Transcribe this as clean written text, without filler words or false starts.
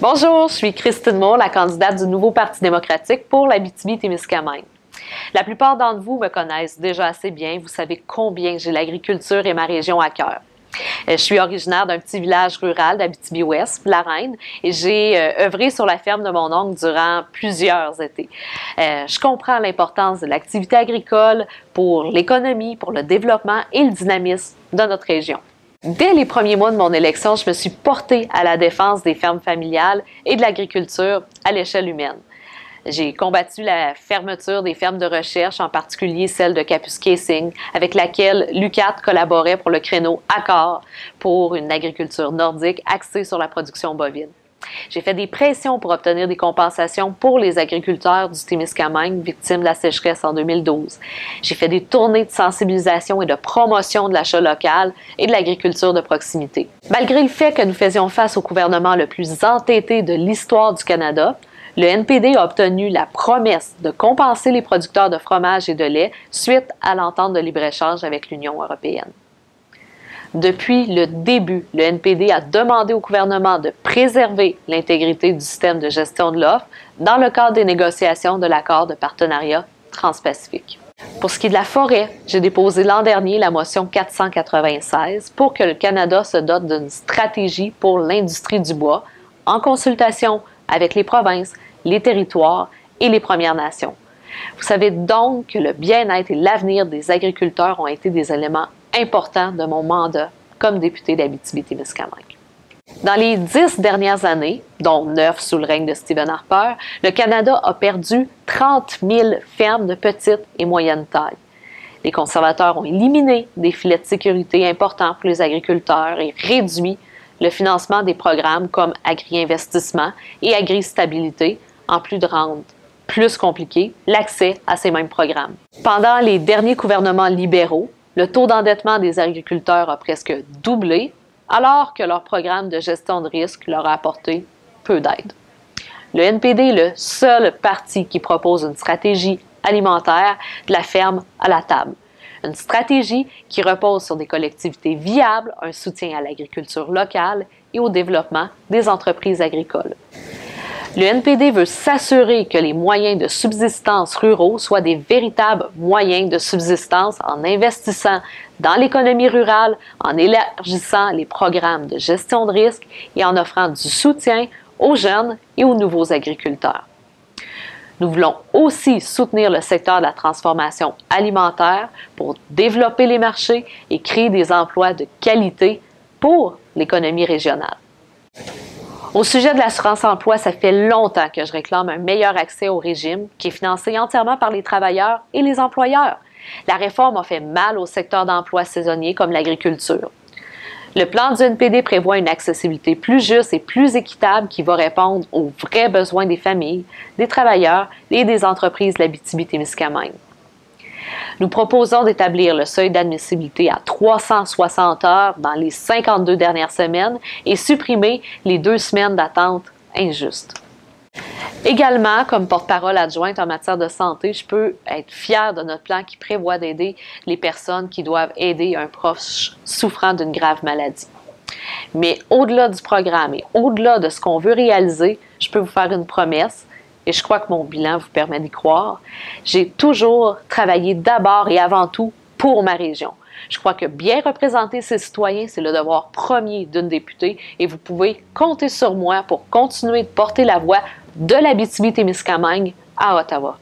Bonjour, je suis Christine Moore, la candidate du nouveau Parti démocratique pour l'Abitibi-Témiscamingue. La plupart d'entre vous me connaissent déjà assez bien. Vous savez combien j'ai l'agriculture et ma région à cœur. Je suis originaire d'un petit village rural d'Abitibi-Ouest, La Reine, et j'ai œuvré sur la ferme de mon oncle durant plusieurs étés. Je comprends l'importance de l'activité agricole pour l'économie, pour le développement et le dynamisme de notre région. Dès les premiers mois de mon élection, je me suis portée à la défense des fermes familiales et de l'agriculture à l'échelle humaine. J'ai combattu la fermeture des fermes de recherche, en particulier celle de Kapuskasing, avec laquelle l'UQAT collaborait pour le créneau Accord pour une agriculture nordique axée sur la production bovine. J'ai fait des pressions pour obtenir des compensations pour les agriculteurs du Témiscamingue victimes de la sécheresse en 2012. J'ai fait des tournées de sensibilisation et de promotion de l'achat local et de l'agriculture de proximité. Malgré le fait que nous faisions face au gouvernement le plus entêté de l'histoire du Canada, le NPD a obtenu la promesse de compenser les producteurs de fromage et de lait suite à l'entente de libre-échange avec l'Union européenne. Depuis le début, le NPD a demandé au gouvernement de préserver l'intégrité du système de gestion de l'offre dans le cadre des négociations de l'accord de partenariat transpacifique. Pour ce qui est de la forêt, j'ai déposé l'an dernier la motion 496 pour que le Canada se dote d'une stratégie pour l'industrie du bois en consultation avec les provinces, les territoires et les Premières Nations. Vous savez donc que le bien-être et l'avenir des agriculteurs ont été des éléments importants de mon mandat comme député d'Abitibi-Témiscamingue. Dans les 10 dernières années, dont 9 sous le règne de Stephen Harper, le Canada a perdu 30 000 fermes de petite et moyenne taille. Les conservateurs ont éliminé des filets de sécurité importants pour les agriculteurs et réduit le financement des programmes comme Agri-investissement et Agri-stabilité, en plus de rendre plus compliqué l'accès à ces mêmes programmes. Pendant les derniers gouvernements libéraux, le taux d'endettement des agriculteurs a presque doublé, alors que leur programme de gestion de risque leur a apporté peu d'aide. Le NPD est le seul parti qui propose une stratégie alimentaire de la ferme à la table. Une stratégie qui repose sur des collectivités viables, un soutien à l'agriculture locale et au développement des entreprises agricoles. Le NPD veut s'assurer que les moyens de subsistance ruraux soient des véritables moyens de subsistance en investissant dans l'économie rurale, en élargissant les programmes de gestion de risque et en offrant du soutien aux jeunes et aux nouveaux agriculteurs. Nous voulons aussi soutenir le secteur de la transformation alimentaire pour développer les marchés et créer des emplois de qualité pour l'économie régionale. Au sujet de l'assurance-emploi, ça fait longtemps que je réclame un meilleur accès au régime qui est financé entièrement par les travailleurs et les employeurs. La réforme a fait mal au secteur d'emploi saisonnier comme l'agriculture. Le plan du NPD prévoit une accessibilité plus juste et plus équitable qui va répondre aux vrais besoins des familles, des travailleurs et des entreprises de l'Abitibi-Témiscamingue. Nous proposons d'établir le seuil d'admissibilité à 360 heures dans les 52 dernières semaines et supprimer les 2 semaines d'attente injustes. Également, comme porte-parole adjointe en matière de santé, je peux être fière de notre plan qui prévoit d'aider les personnes qui doivent aider un proche souffrant d'une grave maladie. Mais au-delà du programme et au-delà de ce qu'on veut réaliser, je peux vous faire une promesse. Et je crois que mon bilan vous permet d'y croire. J'ai toujours travaillé d'abord et avant tout pour ma région. Je crois que bien représenter ses citoyens, c'est le devoir premier d'une députée et vous pouvez compter sur moi pour continuer de porter la voix de l'Abitibi-Témiscamingue à Ottawa.